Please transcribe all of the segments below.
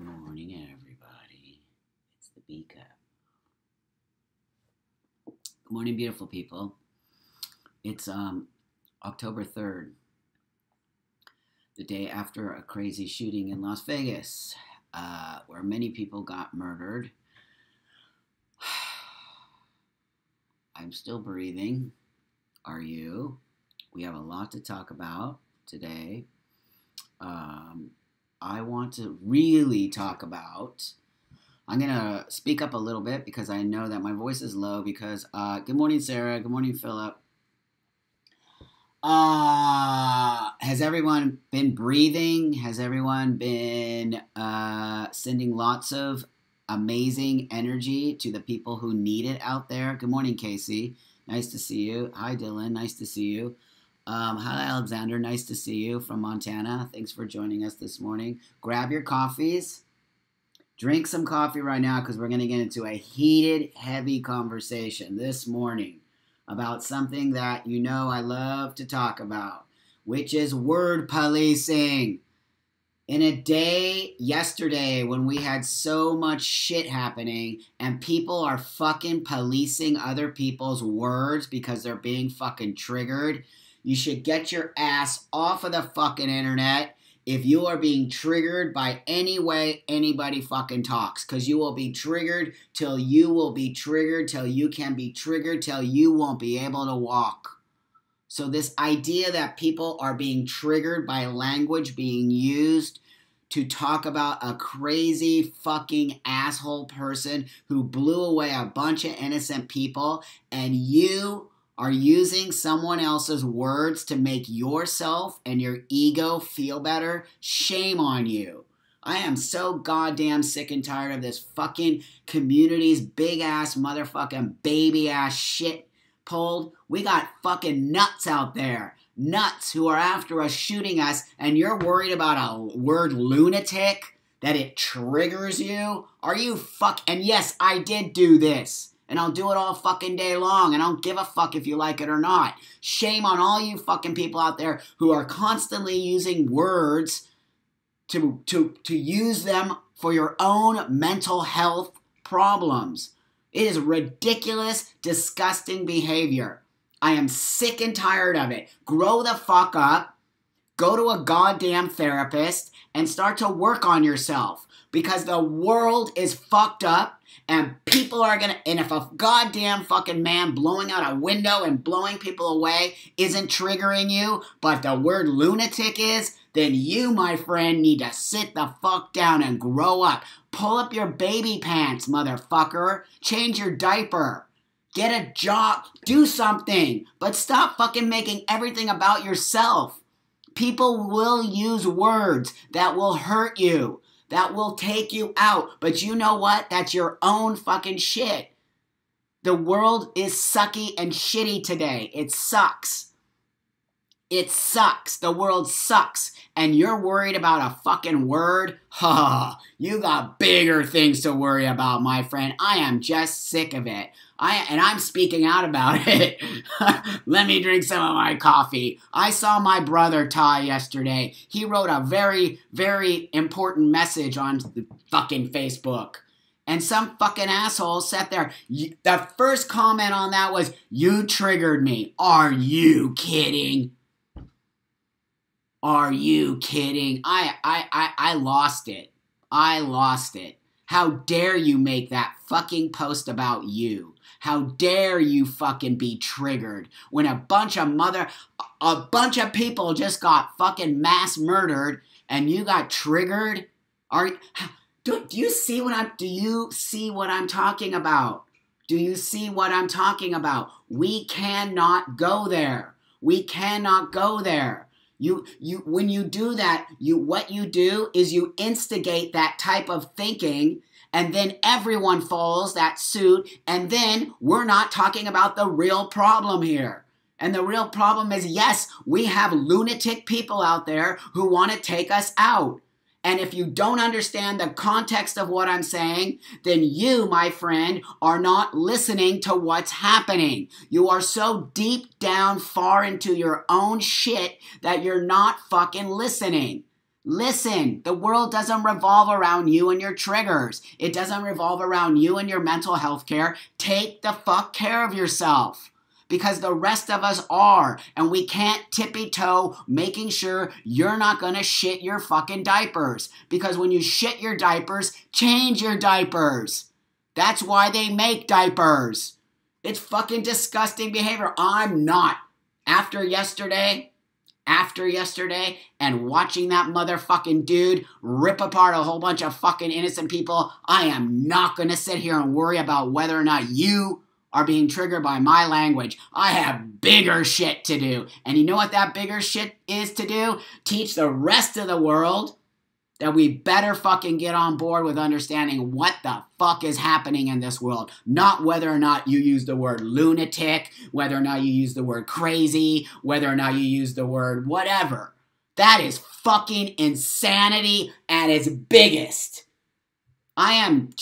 morning, everybody. It's the B Cup. Good morning, beautiful people. It's October 3rd, the day after a crazy shooting in Las Vegas, where many people got murdered. I'm still breathing. Are you? We have a lot to talk about today. I want to really talk about, I'm going to speak up a little bit because I know that my voice is low because, good morning, Sarah. Good morning, Philip. Has everyone been breathing? Has everyone been sending lots of amazing energy to the people who need it out there? Good morning, Casey. Nice to see you. Hi, Dylan. Nice to see you. Hi, Alexander. Nice to see you from Montana. Thanks for joining us this morning. Grab your coffees. Drink some coffee right now because we're going to get into a heated, heavy conversation this morning about something that you know I love to talk about, which is word policing. In a day yesterday when we had so much shit happening and people are fucking policing other people's words because they're being fucking triggered, you should get your ass off of the fucking internet if you are being triggered by any way anybody fucking talks. Because you will be triggered till you will be triggered, till you can be triggered, till you won't be able to walk. So this idea that people are being triggered by language being used to talk about a crazy fucking asshole person who blew away a bunch of innocent people, and you are using someone else's words to make yourself and your ego feel better, shame on you. I am so goddamn sick and tired of this fucking community's big ass motherfucking baby ass shit pulled. We got fucking nuts out there. Nuts who are after us, shooting us, and you're worried about a word lunatic, that it triggers you? Are you and yes, I did do this. And I'll do it all fucking day long. And I don't give a fuck if you like it or not. Shame on all you fucking people out there who are constantly using words to use them for your own mental health problems. It is ridiculous, disgusting behavior. I am sick and tired of it. Grow the fuck up. Go to a goddamn therapist and start to work on yourself. Because the world is fucked up. And people are and if a goddamn fucking man blowing out a window and blowing people away isn't triggering you, but the word lunatic is, then you, my friend, need to sit the fuck down and grow up. Pull up your baby pants, motherfucker. Change your diaper. Get a job. Do something. But stop fucking making everything about yourself. People will use words that will hurt you, that will take you out. But you know what? That's your own fucking shit. The world is sucky and shitty today. It sucks. It sucks. The world sucks. And you're worried about a fucking word? Ha! You got bigger things to worry about, my friend. I am just sick of it. And I'm speaking out about it. Let me drink some of my coffee. I saw my brother Ty yesterday. He wrote a very, very important message on the fucking Facebook. And some fucking asshole sat there. The first comment on that was, "You triggered me." Are you kidding? Are you kidding? I lost it. I lost it. How dare you make that fucking post about you? How dare you fucking be triggered when a bunch of people just got fucking mass murdered and you got triggered? Do you see what I'm talking about? Do you see what I'm talking about? We cannot go there. We cannot go there. When you do that, what you do is you instigate that type of thinking, and then everyone follows that suit, and then we're not talking about the real problem here. And the real problem is, yes, we have lunatic people out there who want to take us out. And if you don't understand the context of what I'm saying, then you, my friend, are not listening to what's happening. You are so deep down far into your own shit that you're not fucking listening. Listen, the world doesn't revolve around you and your triggers. It doesn't revolve around you and your mental health care. Take the fuck care of yourself. Because the rest of us are. And we can't tippy-toe making sure you're not going to shit your fucking diapers. Because when you shit your diapers, change your diapers. That's why they make diapers. It's fucking disgusting behavior. I'm not. After yesterday, and watching that motherfucking dude rip apart a whole bunch of fucking innocent people, I am not going to sit here and worry about whether or not you are being triggered by my language. I have bigger shit to do. And you know what that bigger shit is to do? Teach the rest of the world that we better fucking get on board with understanding what the fuck is happening in this world. Not whether or not you use the word lunatic, whether or not you use the word crazy, whether or not you use the word whatever. That is fucking insanity at its biggest. I'm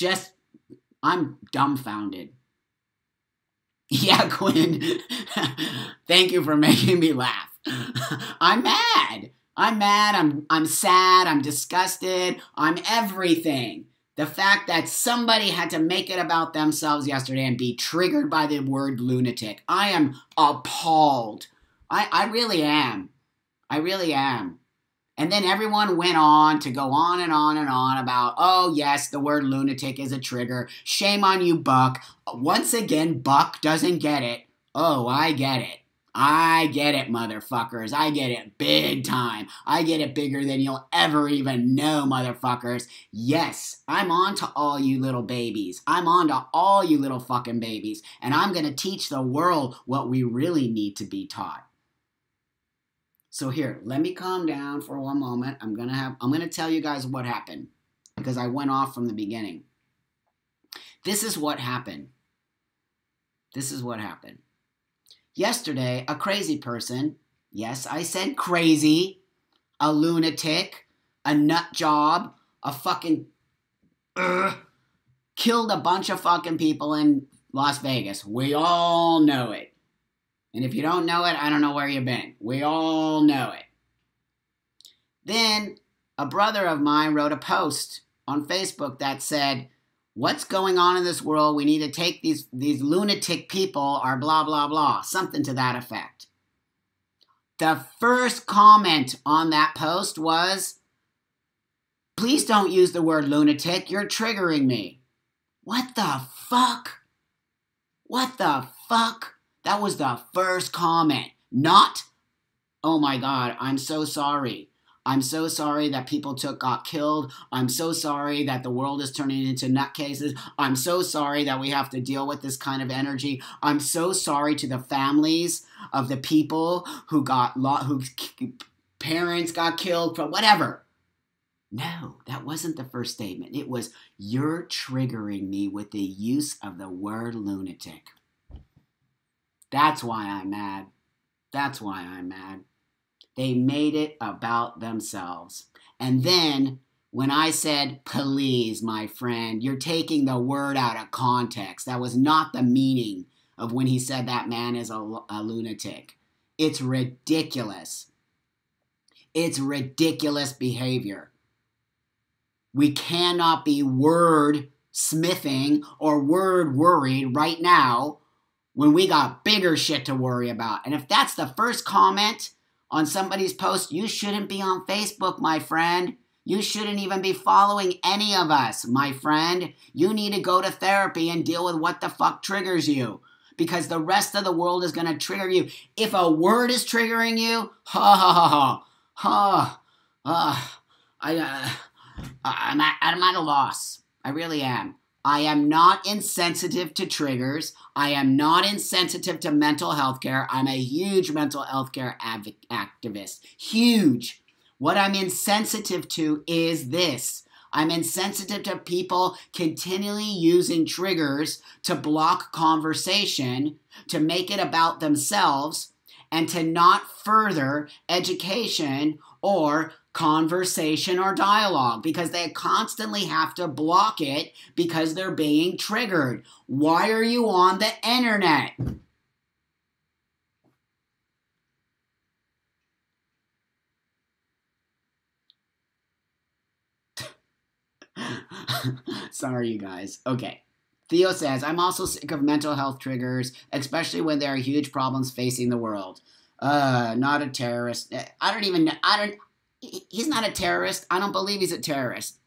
dumbfounded. Yeah, Quinn. Thank you for making me laugh. I'm mad. I'm sad, I'm disgusted, I'm everything. The fact that somebody had to make it about themselves yesterday and be triggered by the word lunatic. I am appalled. I really am. I really am. And then everyone went on to go on and on and on about, oh yes, the word lunatic is a trigger. Shame on you, Buck. Once again, Buck doesn't get it. Oh, I get it. I get it, motherfuckers. I get it big time. I get it bigger than you'll ever even know, motherfuckers. Yes, I'm on to all you little babies. I'm on to all you little fucking babies. And I'm going to teach the world what we really need to be taught. So here, let me calm down for one moment. I'm going to tell you guys what happened because I went off from the beginning. This is what happened. Yesterday, a crazy person, yes, I said crazy, a lunatic, a nut job, a fucking, killed a bunch of fucking people in Las Vegas. We all know it. And if you don't know it, I don't know where you've been. We all know it. Then a brother of mine wrote a post on Facebook that said, what's going on in this world? We need to take these lunatic people are blah, blah, blah. Something to that effect. The first comment on that post was, please don't use the word lunatic. You're triggering me. What the fuck? What the fuck? That was the first comment. Not, oh my God, I'm so sorry. I'm so sorry that people got killed. I'm so sorry that the world is turning into nutcases. I'm so sorry that we have to deal with this kind of energy. I'm so sorry to the families of the people whose parents got killed, for whatever. No, that wasn't the first statement. It was, you're triggering me with the use of the word lunatic. That's why I'm mad. That's why I'm mad. They made it about themselves. And then when I said, please, my friend, you're taking the word out of context. That was not the meaning of when he said that man is a lunatic. It's ridiculous. It's ridiculous behavior. We cannot be word smithing or word worried right now when we got bigger shit to worry about. And if that's the first comment on somebody's post, you shouldn't be on Facebook, my friend. You shouldn't even be following any of us, my friend. You need to go to therapy and deal with what the fuck triggers you. Because the rest of the world is going to trigger you. If a word is triggering you, I'm at a loss. I really am. I am not insensitive to triggers. I am not insensitive to mental health care. I'm a huge mental health care activist. Huge. What I'm insensitive to is this. I'm insensitive to people continually using triggers to block conversation, to make it about themselves, and to not further education or conversation or dialogue, because they constantly have to block it because they're being triggered. Why are you on the internet? Sorry, you guys. Okay. Theo says, I'm also sick of mental health triggers, especially when there are huge problems facing the world. Not a terrorist. He's not a terrorist. I don't believe he's a terrorist.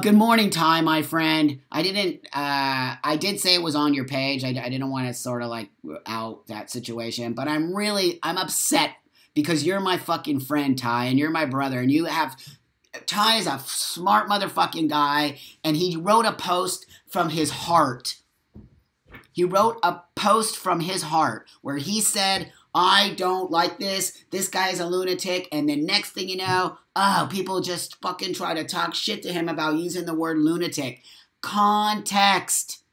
Good morning, Ty, my friend. I did say it was on your page. I didn't want to sort of like out that situation, but I'm upset because you're my fucking friend, Ty, and you're my brother, and Ty is a smart motherfucking guy, and he wrote a post from his heart. He wrote a post from his heart where he said, I don't like this. This guy's a lunatic. And the next thing you know, people just fucking try to talk shit to him about using the word lunatic. Context.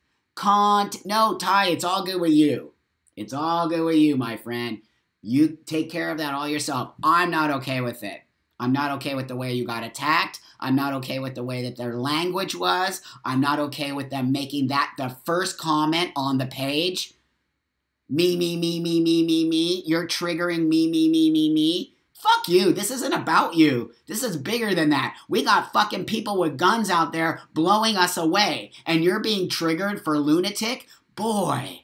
No, Ty, it's all good with you. It's all good with you, my friend. You take care of that all yourself. I'm not okay with it. I'm not okay with the way you got attacked. I'm not okay with the way that their language was. I'm not okay with them making that the first comment on the page. Me. You're triggering me. Fuck you. This isn't about you. This is bigger than that. We got fucking people with guns out there blowing us away. And you're being triggered for lunatic? Boy,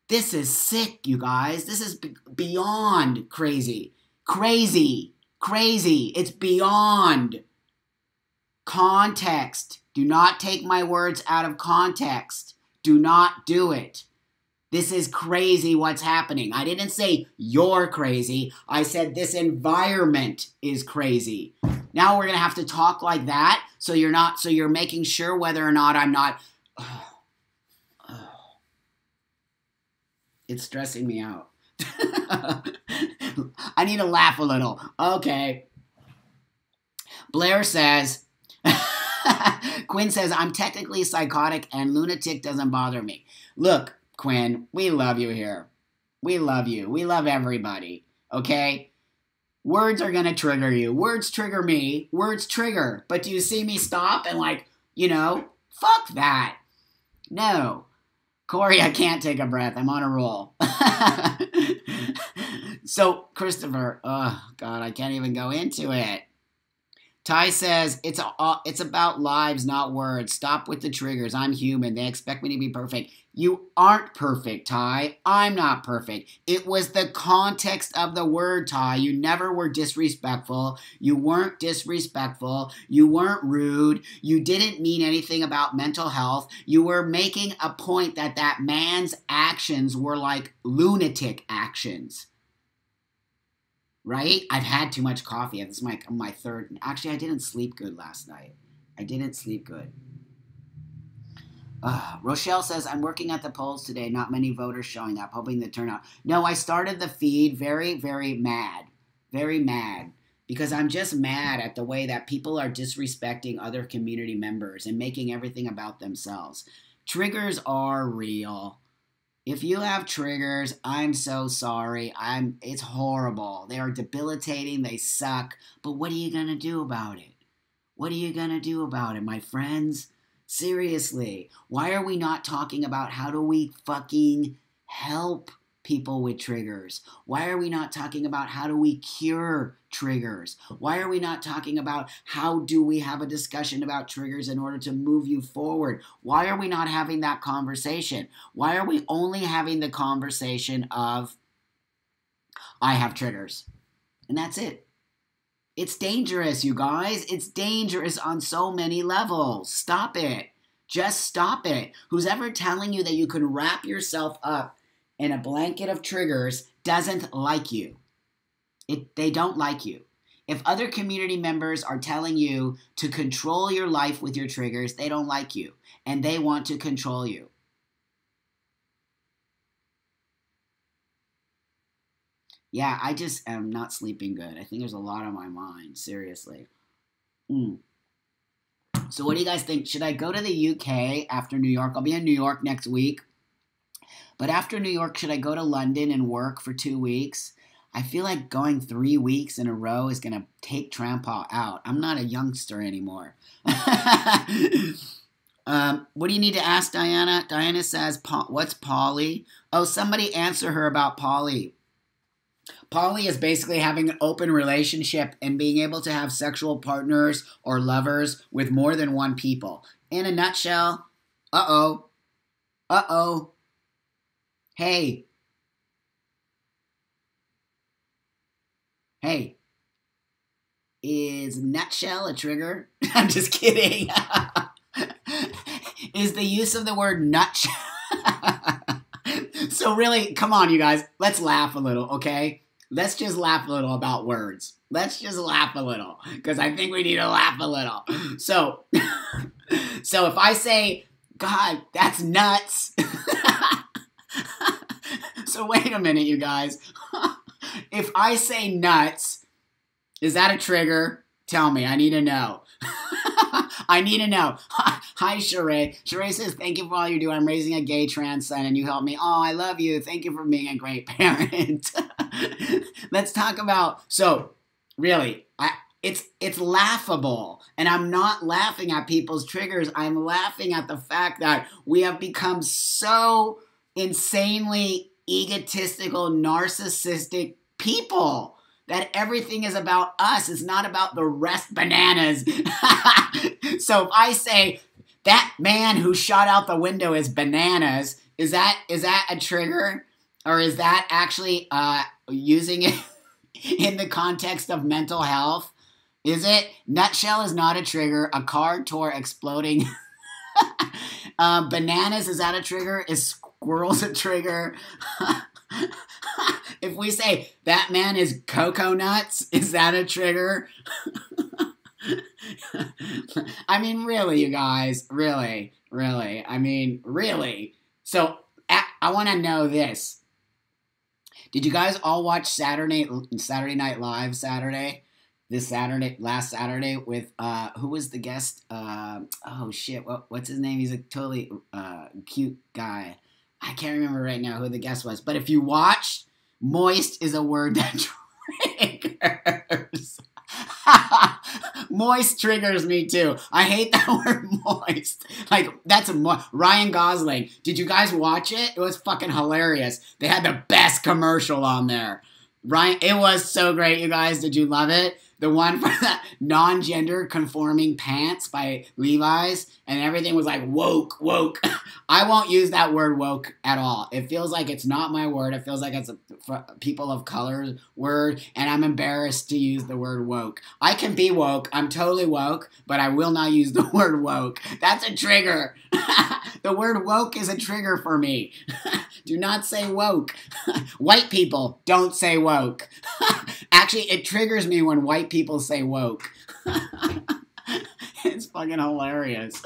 this is sick, you guys. This is beyond crazy. Crazy. It's beyond context. Do not take my words out of context. Do not do it. This is crazy what's happening. I didn't say you're crazy. I said this environment is crazy. Now we're going to have to talk like that so you're making sure whether or not I'm not. It's stressing me out. I need to laugh a little. Okay. Blair says, Quinn says, I'm technically psychotic and lunatic doesn't bother me. Look, Quinn, we love you here. We love you. We love everybody. Okay? Words are going to trigger you. Words trigger me. Words trigger. But do you see me stop and fuck that. No. Corey, I can't take a breath. I'm on a roll. So, Christopher, oh, God, I can't even go into it. Ty says, it's about lives, not words. Stop with the triggers. I'm human. They expect me to be perfect. You aren't perfect, Ty. I'm not perfect. It was the context of the word, Ty. You never were disrespectful. You weren't disrespectful. You weren't rude. You didn't mean anything about mental health. You were making a point that man's actions were like lunatic actions. Right? I've had too much coffee. This is my third. Actually, I didn't sleep good last night. I didn't sleep good. Rochelle says, I'm working at the polls today. Not many voters showing up, hoping the turnout. No, I started the feed very, very mad. Very mad. Because I'm just mad at the way that people are disrespecting other community members and making everything about themselves. Triggers are real. If you have triggers, I'm so sorry. It's horrible. They are debilitating. They suck. But what are you going to do about it? What are you going to do about it, my friends? Seriously. Why are we not talking about how do we fucking help people with triggers? Why are we not talking about how do we cure triggers? Why are we not talking about how do we have a discussion about triggers in order to move you forward? Why are we not having that conversation? Why are we only having the conversation of I have triggers? And that's it. It's dangerous, you guys. It's dangerous on so many levels. Stop it. Just stop it. Who's ever telling you that you can wrap yourself up in a blanket of triggers doesn't like you. They don't like you. If other community members are telling you to control your life with your triggers, they don't like you. And they want to control you. Yeah, I just am not sleeping good. I think there's a lot on my mind. Seriously. So what do you guys think? Should I go to the UK after New York? I'll be in New York next week. But after New York, should I go to London and work for 2 weeks? I feel like going 3 weeks in a row is going to take Trampa out. I'm not a youngster anymore. What do you need to ask Diana? Diana says, what's poly? Oh, somebody answer her about poly. Poly is basically having an open relationship and being able to have sexual partners or lovers with more than one people. In a nutshell, uh-oh, uh-oh, hey, hey, is nutshell a trigger? I'm just kidding. Is the use of the word nutshell... So really, come on, you guys, let's laugh a little, okay? Let's just laugh a little about words. Let's just laugh a little, because I think we need to laugh a little. So, so if I say, God, that's nuts. So wait a minute, you guys. If I say nuts, is that a trigger? Tell me, I need to know. I need to know. Hi, Sheree. Sheree says, thank you for all you do. I'm raising a gay trans son, and you help me. Oh, I love you. Thank you for being a great parent. Let's talk about, so, really, it's laughable. And I'm not laughing at people's triggers. I'm laughing at the fact that we have become so insanely egotistical, narcissistic people that everything is about us. It's not about the rest bananas. So if I say, that man who shot out the window is bananas, is that a trigger? Or is that actually using it in the context of mental health? Is it? Nutshell is not a trigger. A car door exploding. Bananas, is that a trigger? Is squirrels a trigger? If we say, that man is cocoa nuts, is that a trigger? I mean, really, you guys, really, I mean, really. So, I want to know this. Did you guys all watch Saturday Night Live Saturday? Last Saturday with, who was the guest? Oh shit, what's his name? He's a totally cute guy. I can't remember right now who the guest was. But if you watched, moist is a word that triggers. Moist triggers me too. I hate that word moist. Like, that's Ryan Gosling. Did you guys watch it? It was fucking hilarious. They had the best commercial on there. Ryan, it was so great, you guys. Did you love it? The one for that non-gender conforming pants by Levi's, and everything was like woke. I won't use that word woke at all. It feels like it's not my word. It feels like it's a people of color word, and I'm embarrassed to use the word woke. I can be woke. I'm totally woke, but I will not use the word woke. That's a trigger. The word woke is a trigger for me. Do not say woke. White people don't say woke. Actually, it triggers me when white people say woke. It's fucking hilarious.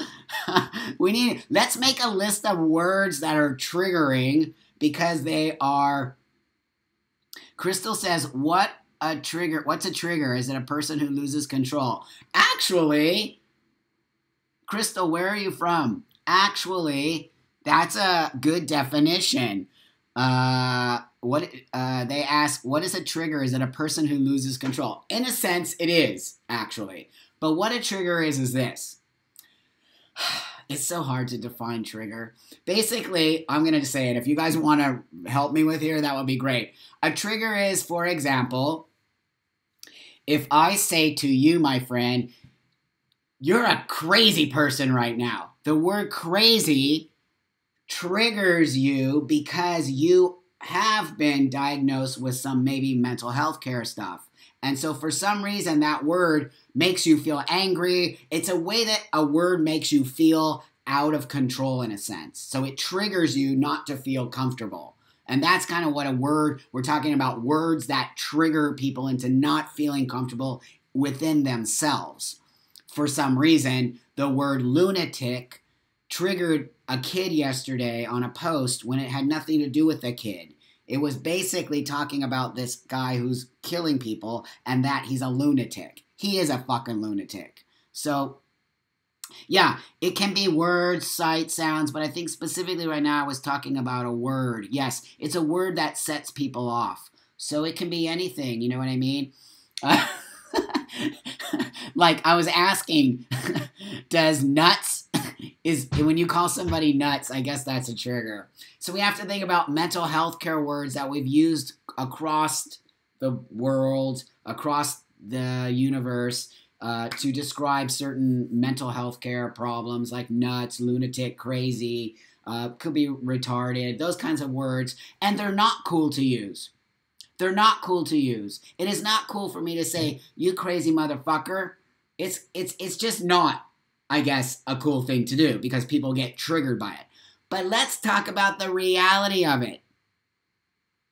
Let's make a list of words that are triggering because they are. Crystal says, what's a trigger? Is it a person who loses control? Actually, Crystal, where are you from? Actually, that's a good definition. They ask, what is a trigger? Is it a person who loses control? In a sense, it is, actually. But what a trigger is this. It's so hard to define trigger. Basically, I'm going to say it. If you guys want to help me with here, that would be great. A trigger is, for example, if I say to you, my friend, you're a crazy person right now. The word crazy triggers you because you have been diagnosed with some maybe mental health care stuff. And so for some reason, that word makes you feel angry. It's a way that a word makes you feel out of control in a sense. So it triggers you not to feel comfortable. And that's kind of what a word, we're talking about words that trigger people into not feeling comfortable within themselves. For some reason, the word lunatic triggered a kid yesterday on a post when it had nothing to do with the kid. It was basically talking about this guy who's killing people and that he's a lunatic. He is a fucking lunatic. So, yeah, it can be words, sights, sounds, but I think specifically right now I was talking about a word. Yes, it's a word that sets people off. So it can be anything, you know what I mean? Like, I was asking, does nuts, when you call somebody nuts, I guess that's a trigger. So we have to think about mental health care words that we've used across the world, across the universe, to describe certain mental health care problems like nuts, lunatic, crazy, could be retarded, those kinds of words, and they're not cool to use. They're not cool to use. It is not cool for me to say, you crazy motherfucker. It's just not, I guess, a cool thing to do because people get triggered by it. But let's talk about the reality of it.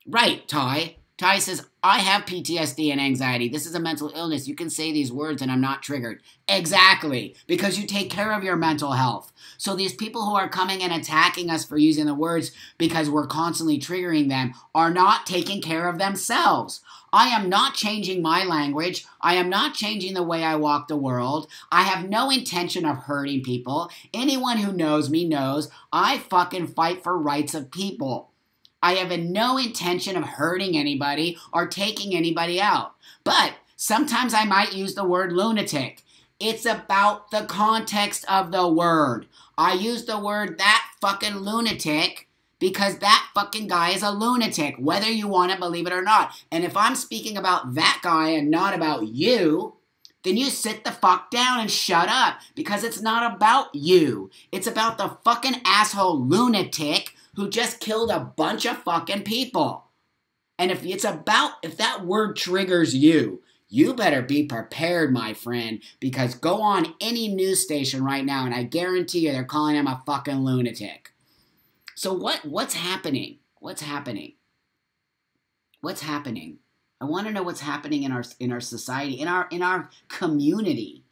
Right, Ty. Ty says, I have PTSD and anxiety. This is a mental illness. You can say these words and I'm not triggered. Exactly, because you take care of your mental health. So these people who are coming and attacking us for using the words because we're constantly triggering them are not taking care of themselves. I am not changing my language. I am not changing the way I walk the world. I have no intention of hurting people. Anyone who knows me knows I fucking fight for rights of people. I have no intention of hurting anybody or taking anybody out. But sometimes I might use the word lunatic. It's about the context of the word. I use the word that fucking lunatic because that fucking guy is a lunatic, whether you want to believe it or not. And if I'm speaking about that guy and not about you, then you sit the fuck down and shut up because it's not about you. It's about the fucking asshole lunatic who just killed a bunch of fucking people. And if that word triggers you, you better be prepared, my friend, because go on any news station right now and I guarantee you they're calling him a fucking lunatic. So what's happening? What's happening? What's happening? I want to know what's happening in our society, in our community.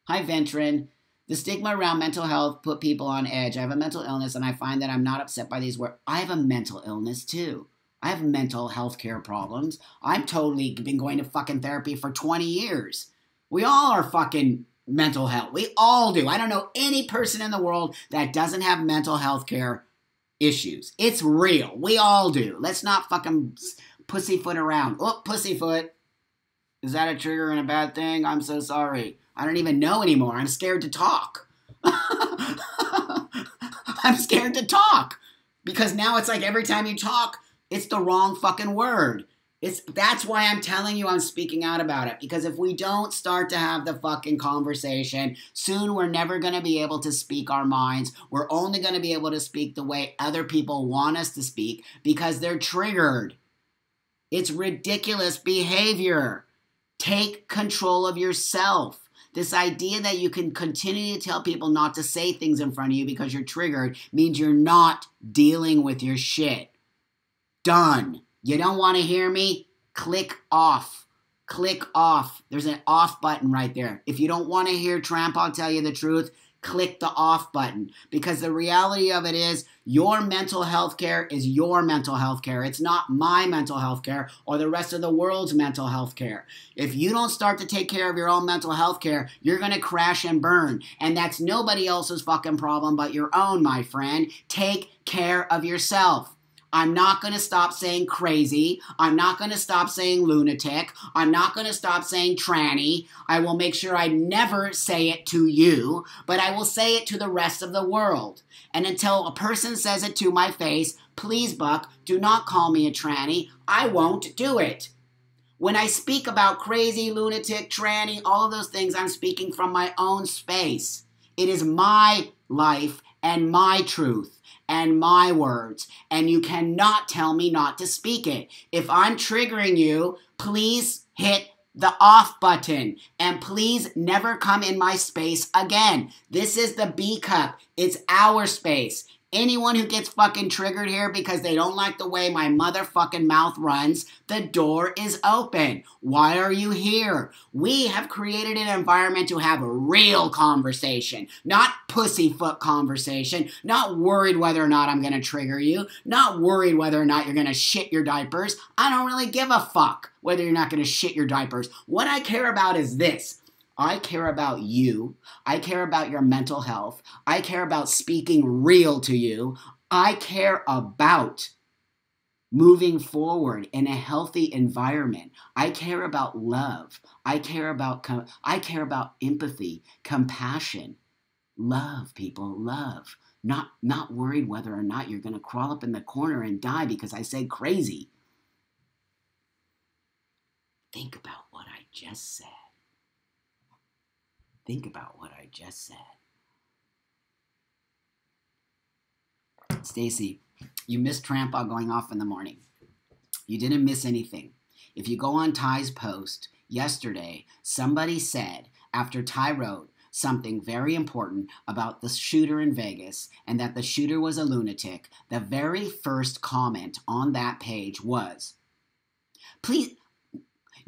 Hi, Ventrin. The stigma around mental health put people on edge. I have a mental illness, and I find that I'm not upset by these words. I have a mental illness, too. I have mental health care problems. I've totally been going to fucking therapy for 20 years. We all are fucking mental health. We all do. I don't know any person in the world that doesn't have mental health care issues. It's real. We all do. Let's not fucking pussyfoot around. Oh, pussyfoot. Is that a trigger and a bad thing? I'm so sorry. I don't even know anymore. I'm scared to talk. I'm scared to talk. Because now it's like every time you talk, it's the wrong fucking word. That's why I'm telling you I'm speaking out about it. Because if we don't start to have the fucking conversation, soon we're never going to be able to speak our minds. We're only going to be able to speak the way other people want us to speak because they're triggered. It's ridiculous behavior. Take control of yourself. This idea that you can continue to tell people not to say things in front of you because you're triggered means you're not dealing with your shit. Done. You don't want to hear me? Click off. Click off. There's an off button right there. If you don't want to hear Tramp, I'll tell you the truth. Click the off button. Because the reality of it is your mental health care is your mental health care. It's not my mental health care or the rest of the world's mental health care. If you don't start to take care of your own mental health care, you're going to crash and burn. And that's nobody else's fucking problem but your own, my friend. Take care of yourself. I'm not going to stop saying crazy. I'm not going to stop saying lunatic. I'm not going to stop saying tranny. I will make sure I never say it to you, but I will say it to the rest of the world. And until a person says it to my face, please, Buck, do not call me a tranny. I won't do it. When I speak about crazy, lunatic, tranny, all of those things, I'm speaking from my own space. It is my life and my truth. And my words, and you cannot tell me not to speak it. If I'm triggering you, please hit the off button, and please never come in my space again. This is the B cup. It's our space. Anyone who gets fucking triggered here because they don't like the way my motherfucking mouth runs, the door is open. Why are you here? We have created an environment to have a real conversation, not pussyfoot conversation, not worried whether or not I'm going to trigger you, not worried whether or not you're going to shit your diapers. I don't really give a fuck whether you're not going to shit your diapers. What I care about is this. I care about you. I care about your mental health. I care about speaking real to you. I care about moving forward in a healthy environment. I care about love. I care about empathy, compassion. Love, people, love. Not worried whether or not you're going to crawl up in the corner and die because I said crazy. Think about what I just said. Think about what I just said. Stacy, you missed Trampa going off in the morning. You didn't miss anything. If you go on Ty's post yesterday, somebody said after Ty wrote something very important about the shooter in Vegas and that the shooter was a lunatic, the very first comment on that page was, please,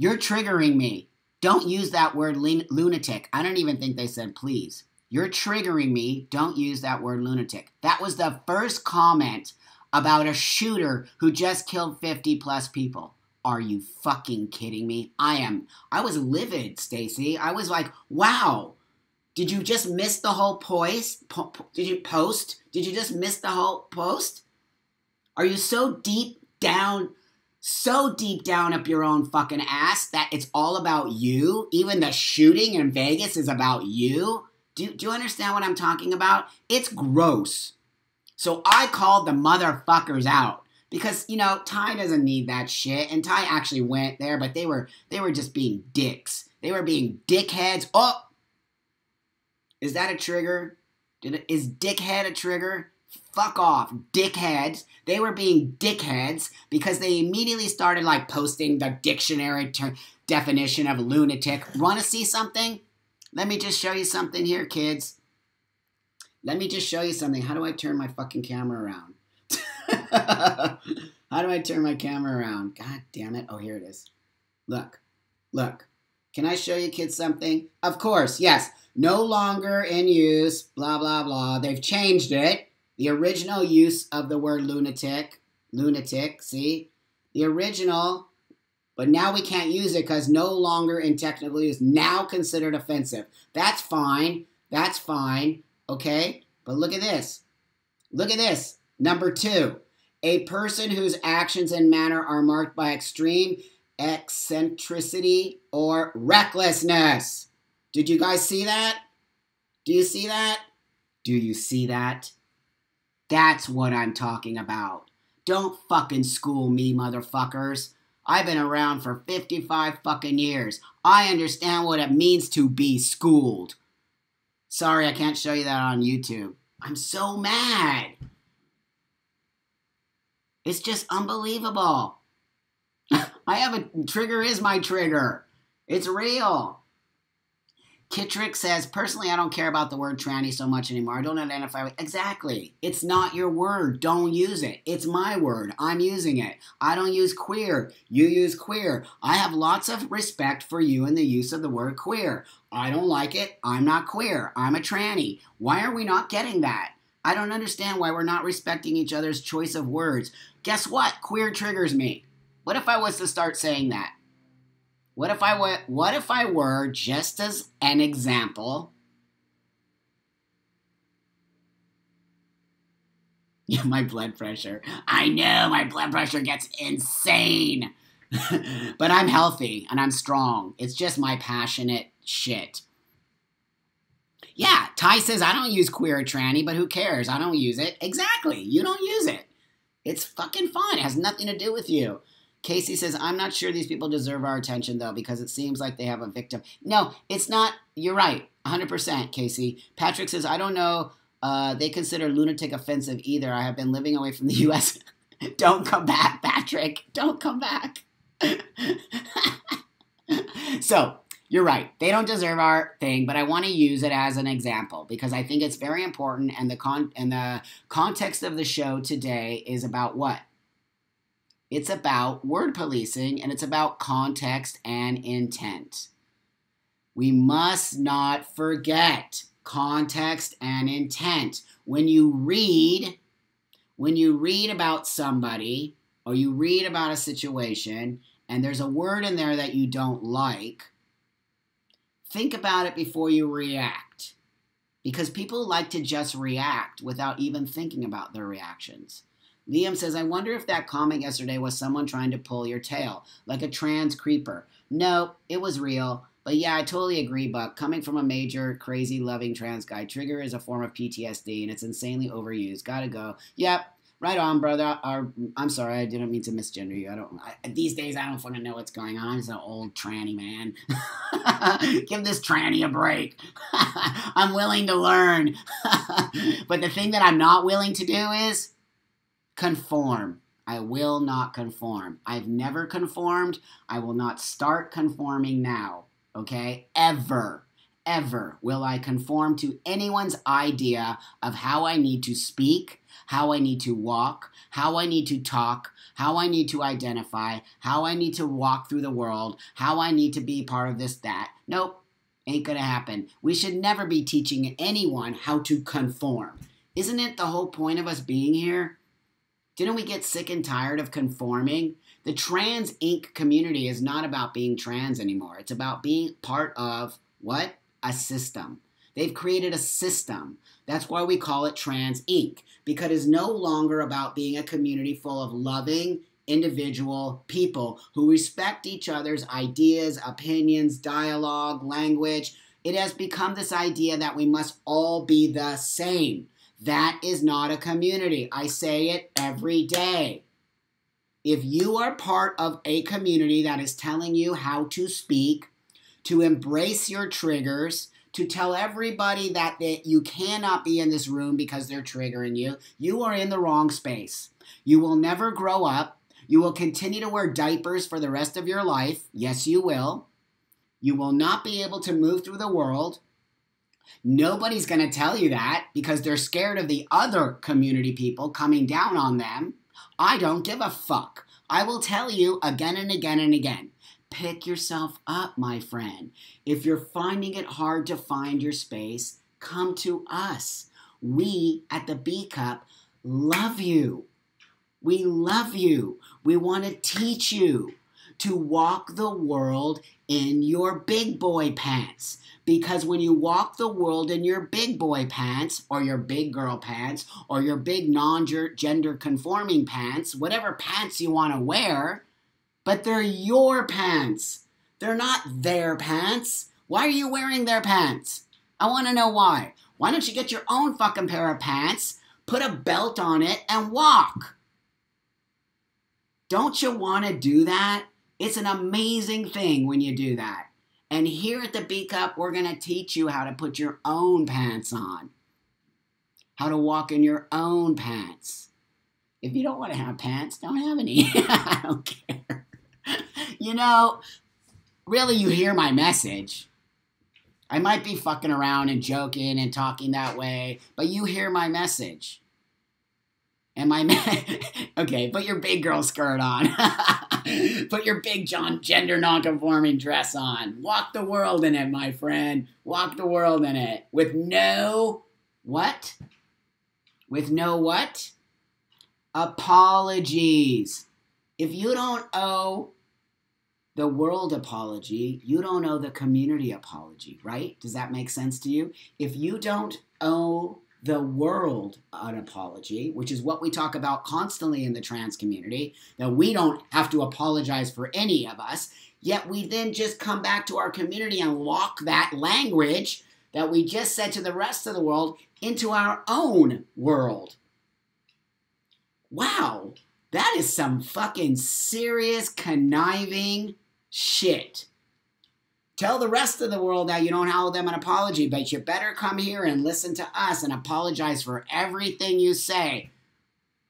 you're triggering me. Don't use that word lunatic. I don't even think they said please. You're triggering me. Don't use that word lunatic. That was the first comment about a shooter who just killed 50 plus people. Are you fucking kidding me? I was livid, Stacy. I was like, wow. Did you just miss the whole Did you just miss the whole post? Are you so deep down up your own fucking ass that it's all about you? Even the shooting in Vegas is about you? Do you understand what I'm talking about? It's gross. So I called the motherfuckers out because, Ty doesn't need that shit. And Ty actually went there, but they were just being dicks. They were being dickheads. Oh! Is that a trigger? Is dickhead a trigger? Fuck off, dickheads. They were being dickheads because they immediately started posting the dictionary definition of lunatic. Want to see something? Let me just show you something here, kids. Let me just show you something. How do I turn my fucking camera around? How do I turn my camera around? God damn it. Oh, here it is. Look. Can I show you kids something? Of course, yes. No longer in use, blah, blah, blah. They've changed it. The original use of the word lunatic, see? The original, but now we can't use it because no longer in technical use. Now considered offensive. That's fine, okay? But look at this. Number 2, a person whose actions and manner are marked by extreme eccentricity or recklessness. Did you guys see that? Do you see that? That's what I'm talking about. Don't fucking school me, motherfuckers. I've been around for 55 fucking years. I understand what it means to be schooled. Sorry, I can't show you that on YouTube. I'm so mad. It's just unbelievable. Trigger is my trigger. It's real. Kittrick says, personally, I don't care about the word tranny so much anymore. I don't identify with... Exactly. It's not your word. Don't use it. It's my word. I'm using it. I don't use queer. You use queer. I have lots of respect for you in the use of the word queer. I don't like it. I'm not queer. I'm a tranny. Why are we not getting that? I don't understand why we're not respecting each other's choice of words. Guess what? Queer triggers me. What if I was to start saying that? What if I were, just as an example, yeah, my blood pressure. I know my blood pressure gets insane, but I'm healthy and I'm strong. It's just my passionate shit. Yeah, Ty says I don't use queer or tranny, but who cares? I don't use it. Exactly. You don't use it. It's fucking fine. It has nothing to do with you. Casey says, I'm not sure these people deserve our attention, though, because it seems like they have a victim. No, it's not. You're right. 100%, Casey. Patrick says, I don't know. They consider lunatic offensive either. I have been living away from the U.S. Don't come back, Patrick. Don't come back. So, you're right. They don't deserve our thing, but I want to use it as an example because I think it's very important, and the context of the show today is about what? It's about word policing, and it's about context and intent. We must not forget context and intent. When you read about somebody or you read about a situation and there's a word in there that you don't like, think about it before you react. Because people like to just react without even thinking about their reactions. Liam says, I wonder if that comment yesterday was someone trying to pull your tail, like a trans creeper. No, it was real. But yeah, I totally agree, Buck. Coming from a major, crazy, loving trans guy, trigger is a form of PTSD, and it's insanely overused. Gotta go. Yep. Right on, brother. Or, I'm sorry, I didn't mean to misgender you. These days I don't fucking know what's going on. I'm just an old tranny man. Give this tranny a break. I'm willing to learn. But the thing that I'm not willing to do is conform. I will not conform. I've never conformed. I will not start conforming now. Okay? Ever will I conform to anyone's idea of how I need to speak, how I need to walk, how I need to talk, how I need to identify, how I need to walk through the world, how I need to be part of this, that. Nope, ain't gonna happen. We should never be teaching anyone how to conform. Isn't it the whole point of us being here? Didn't we get sick and tired of conforming? The Trans Inc. community is not about being trans anymore. It's about being part of what? A system. They've created a system. That's why we call it Trans Inc. Because it's no longer about being a community full of loving, individual people who respect each other's ideas, opinions, dialogue, language. It has become this idea that we must all be the same. That is not a community. I say it every day. If you are part of a community that is telling you how to speak, to embrace your triggers, to tell everybody that you cannot be in this room because they're triggering you, you are in the wrong space. You will never grow up. You will continue to wear diapers for the rest of your life. Yes, you will. You will not be able to move through the world. Nobody's going to tell you that because they're scared of the other community people coming down on them. I don't give a fuck. I will tell you again and again and again. Pick yourself up, my friend. If you're finding it hard to find your space, come to us. We at the B Cup love you. We love you. We want to teach you to walk the world in your big boy pants. Because when you walk the world in your big boy pants, or your big girl pants, or your big non-gender conforming pants, whatever pants you want to wear, but they're your pants. They're not their pants. Why are you wearing their pants? I want to know why. Why don't you get your own fucking pair of pants, put a belt on it, and walk? Don't you want to do that? It's an amazing thing when you do that. And here at the B Cup, we're going to teach you how to put your own pants on. How to walk in your own pants. If you don't want to have pants, don't have any. I don't care. You know, really, you hear my message. I might be fucking around and joking and talking that way, but you hear my message. And okay, put your big girl skirt on. Put your big gender nonconforming dress on. Walk the world in it, my friend. Walk the world in it. With no what? With no what? Apologies. If you don't owe the world apology, you don't owe the community apology, right? Does that make sense to you? If you don't owe the world an apology, which is what we talk about constantly in the trans community, that we don't have to apologize for any of us, yet we then just come back to our community and lock that language that we just said to the rest of the world into our own world. Wow, that is some fucking serious conniving shit. Tell the rest of the world that you don't owe them an apology, but you better come here and listen to us and apologize for everything you say.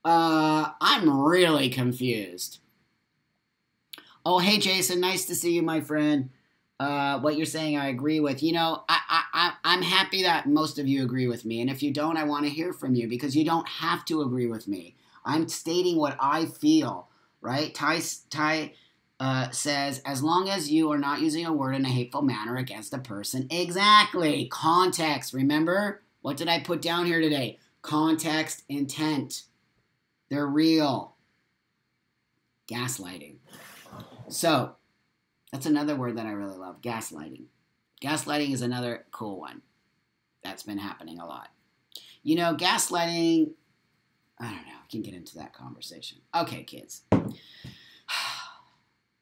I'm really confused. Oh, hey, Jason. Nice to see you, my friend. What you're saying, I agree with. You know, I'm happy that most of you agree with me. And if you don't, I want to hear from you because you don't have to agree with me. I'm stating what I feel, right? Ty says, as long as you are not using a word in a hateful manner against a person. Exactly. Context. Remember? What did I put down here today? Context, intent. They're real. Gaslighting. So, that's another word that I really love. Gaslighting. Gaslighting is another cool one that's been happening a lot. You know, gaslighting, I don't know. I can get into that conversation. Okay, kids.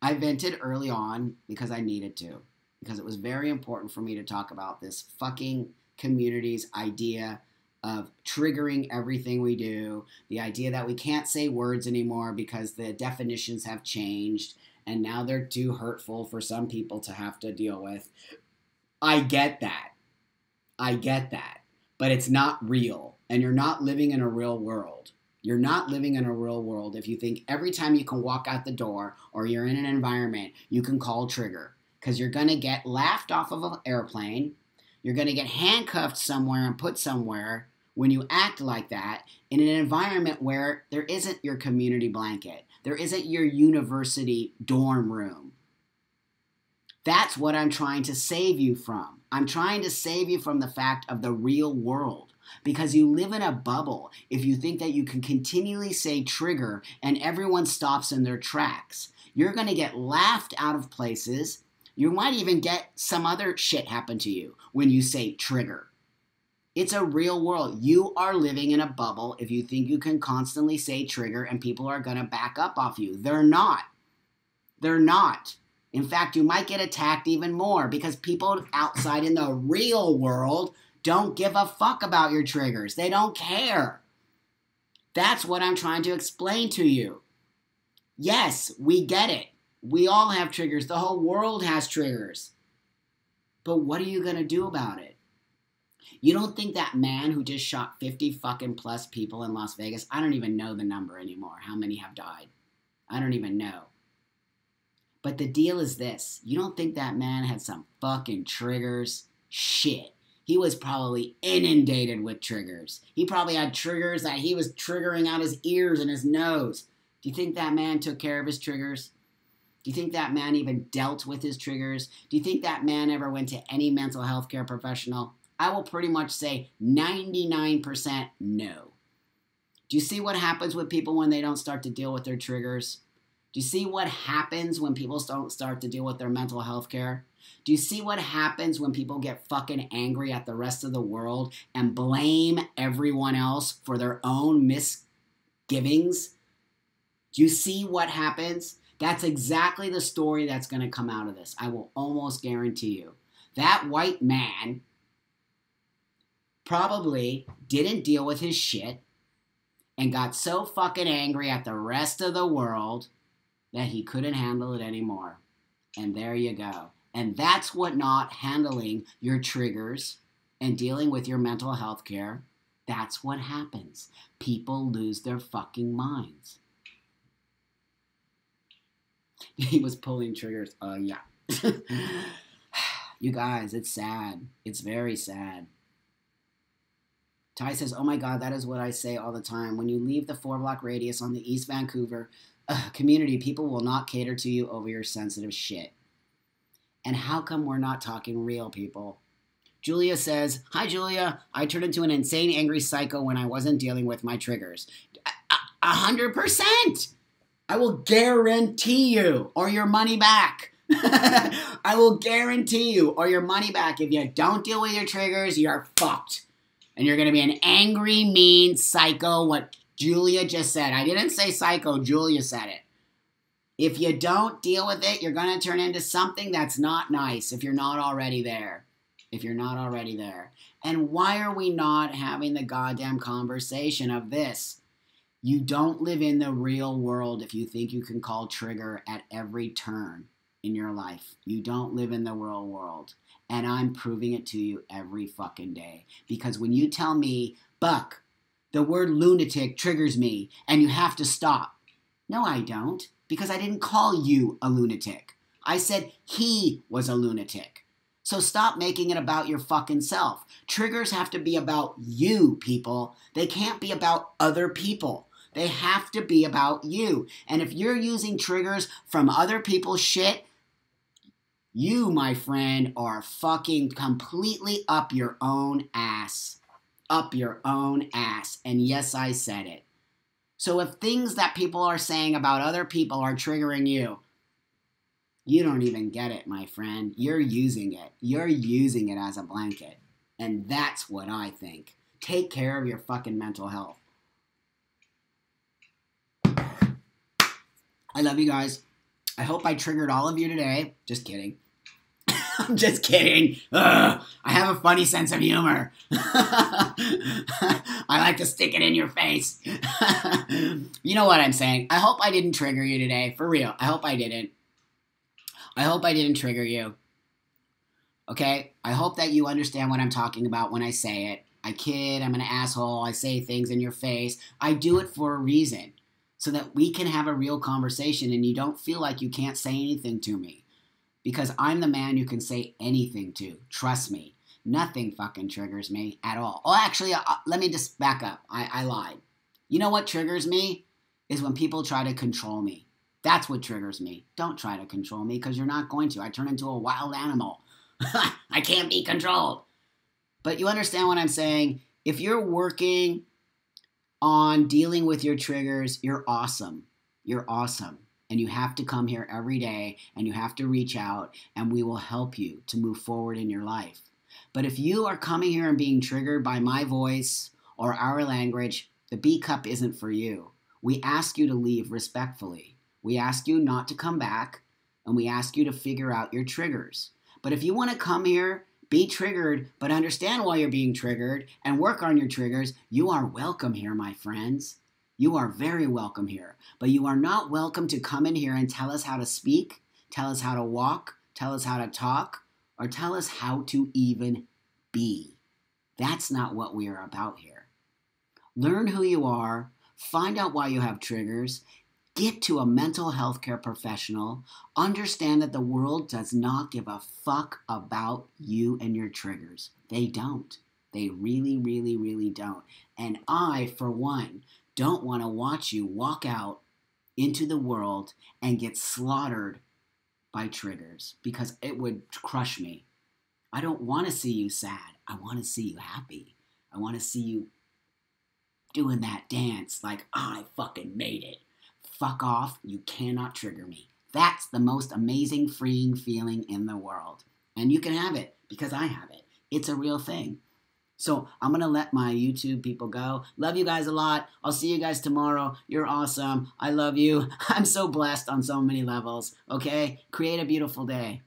I vented early on because I needed to. Because it was very important for me to talk about this fucking community's idea of triggering everything we do, the idea that we can't say words anymore because the definitions have changed and now they're too hurtful for some people to have to deal with. I get that. But it's not real, and you're not living in a real world. You're not living in a real world if you think every time you can walk out the door or you're in an environment, you can call trigger. Because you're going to get laughed off of an airplane. You're going to get handcuffed somewhere and put somewhere when you act like that in an environment where there isn't your community blanket. There isn't your university dorm room. That's what I'm trying to save you from. I'm trying to save you from the fact of the real world. Because you live in a bubble if you think that you can continually say trigger and everyone stops in their tracks. You're going to get laughed out of places. You might even get some other shit happen to you when you say trigger. It's a real world. You are living in a bubble if you think you can constantly say trigger and people are going to back up off you. They're not. They're not. In fact, you might get attacked even more because people outside in the real world don't give a fuck about your triggers. They don't care. That's what I'm trying to explain to you. Yes, we get it. We all have triggers. The whole world has triggers. But what are you going to do about it? You don't think that man who just shot 50 fucking plus people in Las Vegas, I don't even know the number anymore, how many have died. I don't even know. But the deal is this. You don't think that man had some fucking triggers? Shit. He was probably inundated with triggers. He probably had triggers that he was triggering out his ears and his nose. Do you think that man took care of his triggers? Do you think that man even dealt with his triggers? Do you think that man ever went to any mental health care professional? I will pretty much say 99% no. Do you see what happens with people when they don't start to deal with their triggers? Do you see what happens when people don't start to deal with their mental health care? Do you see what happens when people get fucking angry at the rest of the world and blame everyone else for their own misgivings? Do you see what happens? That's exactly the story that's going to come out of this. I will almost guarantee you. That white man probably didn't deal with his shit and got so fucking angry at the rest of the world that he couldn't handle it anymore. And there you go. And that's what not handling your triggers and dealing with your mental health care, that's what happens. People lose their fucking minds. He was pulling triggers. Yeah. You guys, it's sad. It's very sad. Ty says, oh my God, that is what I say all the time. When you leave the 4-block radius on the East Vancouver community, people will not cater to you over your sensitive shit. And how come we're not talking real people? Julia says, hi, Julia. I turned into an insane, angry psycho when I wasn't dealing with my triggers. 100%. I will guarantee you, or your money back. I will guarantee you, or your money back. If you don't deal with your triggers, you're fucked. And you're going to be an angry, mean psycho, what Julia just said. I didn't say psycho, Julia said it. If you don't deal with it, you're going to turn into something that's not nice if you're not already there. If you're not already there. And why are we not having the goddamn conversation of this? You don't live in the real world if you think you can call trigger at every turn in your life. You don't live in the real world. And I'm proving it to you every fucking day. Because when you tell me, Buck, the word lunatic triggers me and you have to stop. No, I don't. Because I didn't call you a lunatic. I said he was a lunatic. So stop making it about your fucking self. Triggers have to be about you, people. They can't be about other people. They have to be about you. And if you're using triggers from other people's shit, you, my friend, are fucking completely up your own ass. Up your own ass. And yes, I said it. So if things that people are saying about other people are triggering you, you don't even get it, my friend. You're using it. You're using it as a blanket. And that's what I think. Take care of your fucking mental health. I love you guys. I hope I triggered all of you today. Just kidding. I'm just kidding. Ugh, I have a funny sense of humor. I like to stick it in your face. You know what I'm saying. I hope I didn't trigger you today. For real. I hope I didn't. I hope I didn't trigger you. Okay? I hope that you understand what I'm talking about when I say it. I kid. I'm an asshole. I say things in your face. I do it for a reason. So that we can have a real conversation and you don't feel like you can't say anything to me. Because I'm the man you can say anything to. Trust me. Nothing fucking triggers me at all. Oh, actually, let me just back up. I lied. You know what triggers me? Is when people try to control me. That's what triggers me. Don't try to control me because you're not going to. I turn into a wild animal. I can't be controlled. But you understand what I'm saying? If you're working on dealing with your triggers, you're awesome. You're awesome. And you have to come here every day and you have to reach out and we will help you to move forward in your life. But if you are coming here and being triggered by my voice or our language, the B cup isn't for you. We ask you to leave respectfully. We ask you not to come back and we ask you to figure out your triggers. But if you want to come here, be triggered, but understand why you're being triggered and work on your triggers, you are welcome here, my friends. You are very welcome here, but you are not welcome to come in here and tell us how to speak, tell us how to walk, tell us how to talk, or tell us how to even be. That's not what we are about here. Learn who you are, find out why you have triggers, get to a mental health care professional, understand that the world does not give a fuck about you and your triggers. They don't. They really, really, really don't. And I, for one, don't want to watch you walk out into the world and get slaughtered by triggers because it would crush me. I don't want to see you sad. I want to see you happy. I want to see you doing that dance like I fucking made it. Fuck off. You cannot trigger me. That's the most amazing, freeing feeling in the world. And you can have it because I have it. It's a real thing. So I'm going to let my YouTube people go. Love you guys a lot. I'll see you guys tomorrow. You're awesome. I love you. I'm so blessed on so many levels. Okay? Create a beautiful day.